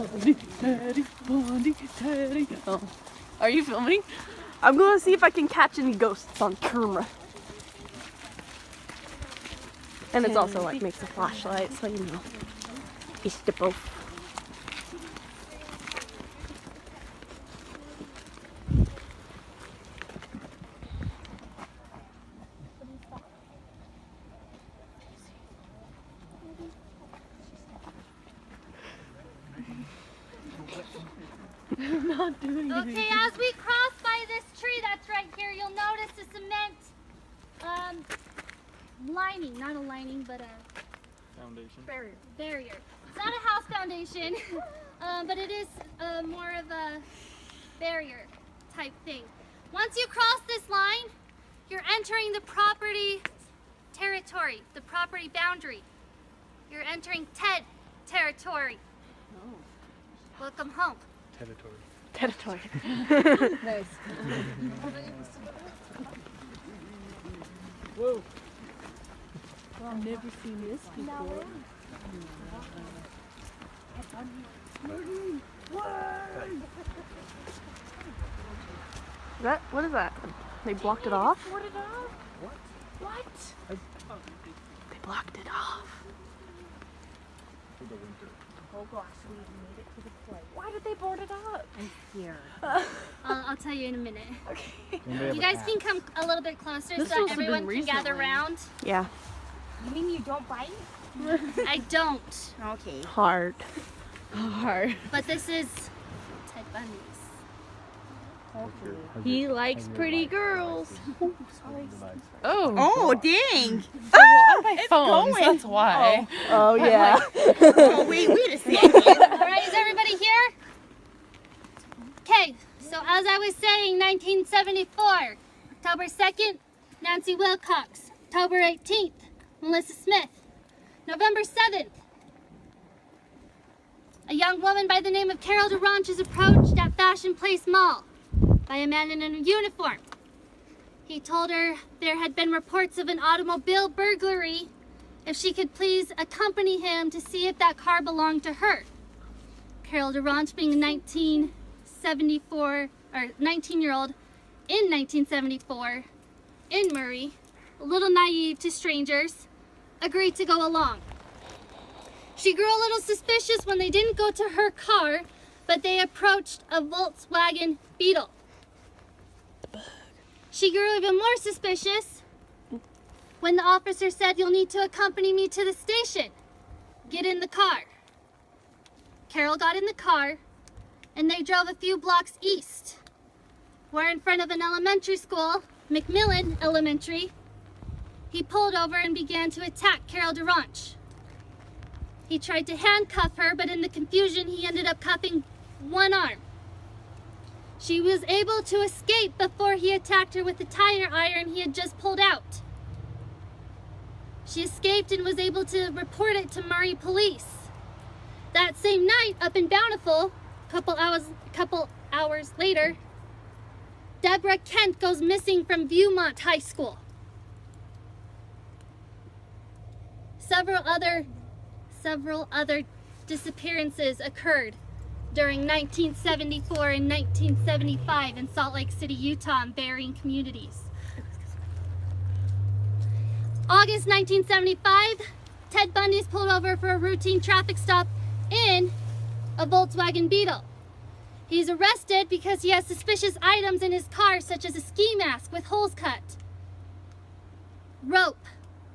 Bundy, Teddy, Bundy, Teddy. Oh. Are you filming? I'm gonna see if I can catch any ghosts on camera. And it's also like makes a flashlight, so you know. It's the both. I'm not doing it. Okay, as we cross by this tree that's right here, you'll notice a cement lining, not a lining, but a Foundation. barrier. It's not a house foundation, but it is more of a barrier type thing. Once you cross this line, you're entering the property territory, the property boundary. You're entering Ted territory. Oh. Welcome home. Territory. Territory. Nice. Whoa. I've never seen this before. What is that? They blocked it off? What? They blocked it off. For the winter. Oh gosh, we made it to the place. Why did they board it up? I'm scared. I'll tell you in a minute. Okay. You guys can come a little bit closer This so must that have been everyone can gather recently. around. Yeah. You mean you don't bite? I don't, Okay. Hard. Hard. but this is Ted Bundy's. He likes pretty girls. Oh. Oh, dang. On my phone, going. that's why. Oh yeah. Oh, wait a second. All right, is everybody here? Okay, so as I was saying, 1974, October 2nd, Nancy Wilcox. October 18th, Melissa Smith. November 7th, a young woman by the name of Carol DeRonch is approached at Fashion Place Mall by a man in a uniform. He told her there had been reports of an automobile burglary, if she could please accompany him to see if that car belonged to her. Carol DeRonch, being a 19-year-old in 1974 in Murray, a little naive to strangers, agreed to go along. She grew a little suspicious when they didn't go to her car, but they approached a Volkswagen Beetle. She grew even more suspicious when the officer said, "You'll need to accompany me to the station. Get in the car." Carol got in the car, and they drove a few blocks east, where in front of an elementary school, McMillan Elementary, he pulled over and began to attack Carol DeRonch. He tried to handcuff her, but in the confusion, he ended up cuffing one arm. She was able to escape before he attacked her with the tire iron he had just pulled out. She escaped and was able to report it to Murray police. That same night, up in Bountiful, couple hours later, Deborah Kent goes missing from Viewmont High School. Several other disappearances occurred during 1974 and 1975 in Salt Lake City, Utah, in varying communities. August 1975, Ted Bundy is pulled over for a routine traffic stop in a Volkswagen Beetle. He's arrested because he has suspicious items in his car, such as a ski mask with holes cut, rope,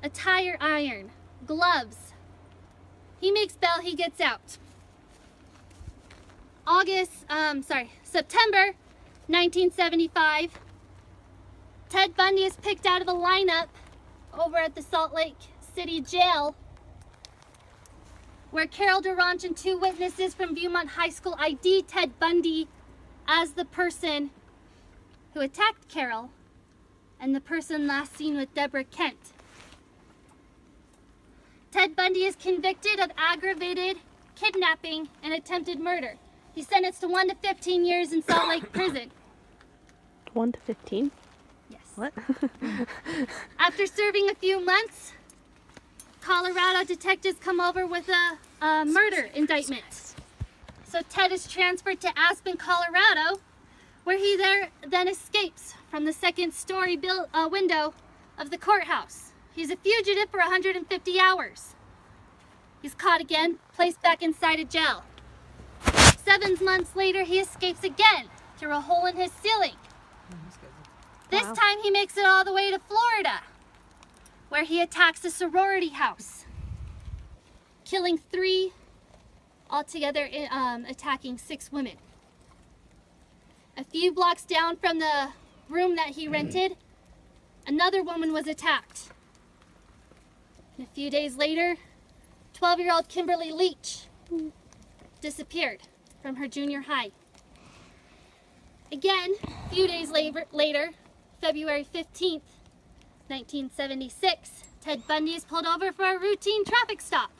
a tire iron, gloves. He makes bail, he gets out. September 1975, Ted Bundy is picked out of a lineup over at the Salt Lake City Jail, where Carol DeRonch and two witnesses from Viewmont High School ID Ted Bundy as the person who attacked Carol and the person last seen with Deborah Kent. Ted Bundy is convicted of aggravated kidnapping and attempted murder. He's sentenced to 1 to 15 years in Salt Lake Prison. 1 to 15? Yes. What? After serving a few months, Colorado detectives come over with a murder indictment. So Ted is transferred to Aspen, Colorado, where he then escapes from the second-story window of the courthouse. He's a fugitive for 150 hours. He's caught again, placed back inside a jail. 7 months later, he escapes again through a hole in his ceiling. This time he makes it all the way to Florida, where he attacks a sorority house, killing 3, altogether attacking 6 women. A few blocks down from the room that he rented, another woman was attacked. And a few days later, 12-year-old Kimberly Leach disappeared from her junior high. Again, a few days later, February 15th, 1976, Ted Bundy is pulled over for a routine traffic stop.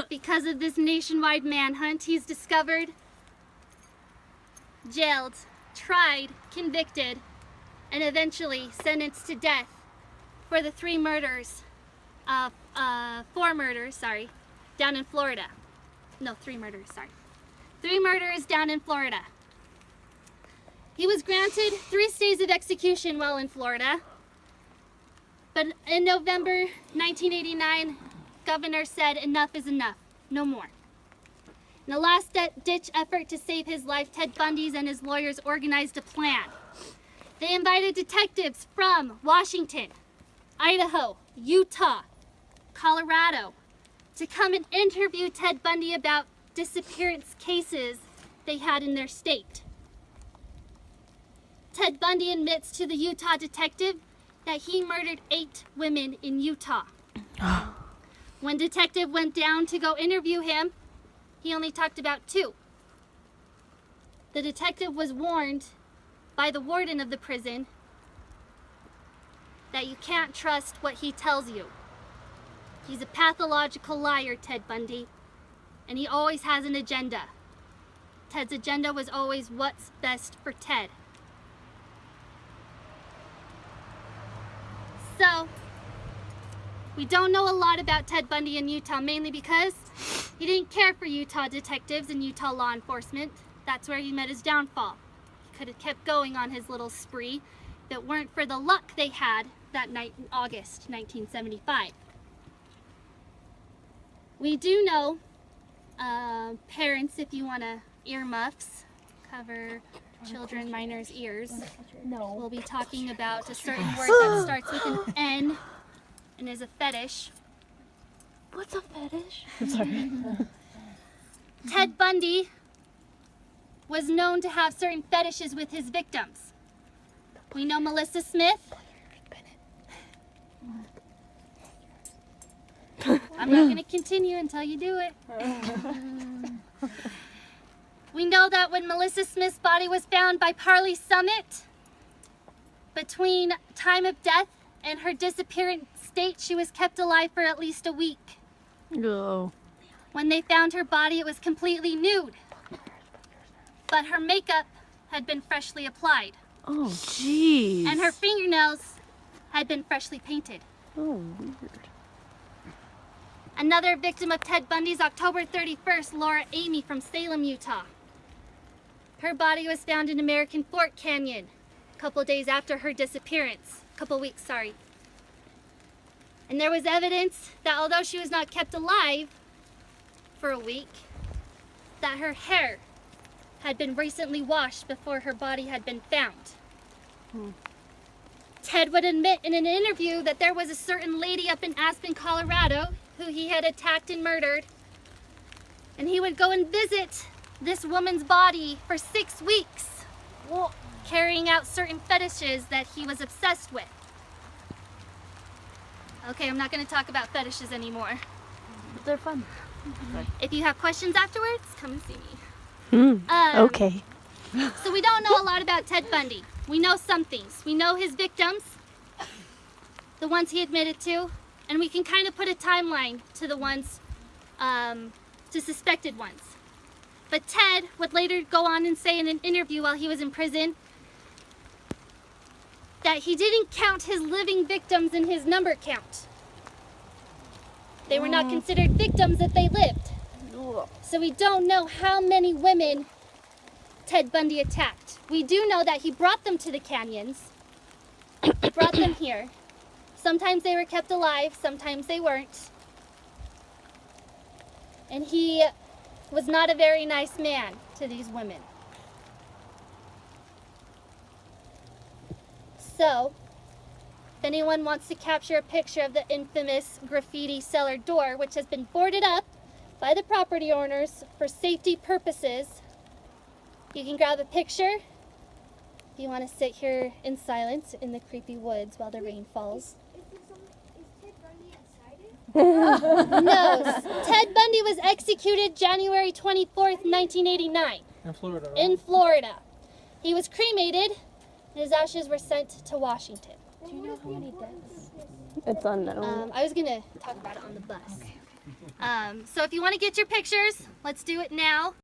Because of this nationwide manhunt, he's discovered, jailed, tried, convicted, and eventually sentenced to death for the 4 murders, down in Florida. No, 3 murders, sorry. 3 murders down in Florida. He was granted 3 stays of execution while in Florida, but in November 1989, governor said enough is enough, no more. In a last-ditch effort to save his life, Ted Bundy and his lawyers organized a plan. They invited detectives from Washington, Idaho, Utah, Colorado, to come and interview Ted Bundy about disappearance cases they had in their state. Ted Bundy admits to the Utah detective that he murdered 8 women in Utah. When detective went down to go interview him, he only talked about 2. The detective was warned by the warden of the prison that you can't trust what he tells you. He's a pathological liar, Ted Bundy, and he always has an agenda. Ted's agenda was always what's best for Ted. So, we don't know a lot about Ted Bundy in Utah, mainly because he didn't care for Utah detectives and Utah law enforcement. That's where he met his downfall. He could have kept going on his little spree if it weren't for the luck they had that night in August 1975. We do know, parents, if you want to earmuffs, cover children, minors' ears. No. We'll be talking about a certain word that starts with an N and is a fetish. What's a fetish? Sorry. Ted Bundy was known to have certain fetishes with his victims. We know Melissa Smith. I'm not going to continue until you do it. We know that when Melissa Smith's body was found by Parley Summit, between time of death and her disappearance date, she was kept alive for at least a week. No. When they found her body, it was completely nude, but her makeup had been freshly applied. Oh, jeez. And her fingernails had been freshly painted. Oh, weird. Another victim of Ted Bundy's October 31st, Laura Amy from Salem, Utah. Her body was found in American Fork Canyon a couple days after her disappearance. Couple weeks, sorry. And there was evidence that although she was not kept alive for a week, that her hair had been recently washed before her body had been found. Ted would admit in an interview that there was a certain lady up in Aspen, Colorado, who he had attacked and murdered, and he would go and visit this woman's body for 6 weeks, carrying out certain fetishes that he was obsessed with. Okay, I'm not going to talk about fetishes anymore. But they're fun. If you have questions afterwards, come and see me. Okay. So we don't know a lot about Ted Bundy. We know some things. We know his victims, the ones he admitted to, and we can kind of put a timeline to the ones, to suspected ones. But Ted would later go on and say in an interview while he was in prison that he didn't count his living victims in his number count. They were not considered victims if they lived. So we don't know how many women Ted Bundy attacked. We do know that he brought them to the canyons. He brought them here. Sometimes they were kept alive, sometimes they weren't. And he was not a very nice man to these women. So, if anyone wants to capture a picture of the infamous graffiti cellar door, which has been boarded up by the property owners for safety purposes, you can grab a picture if you want to sit here in silence in the creepy woods while the rain falls. No, Ted Bundy was executed January 24th, 1989. In Florida, right? In Florida. He was cremated, and his ashes were sent to Washington. Do you know how many deaths? It's unknown. I was going to talk about it on the bus. So if you want to get your pictures, let's do it now.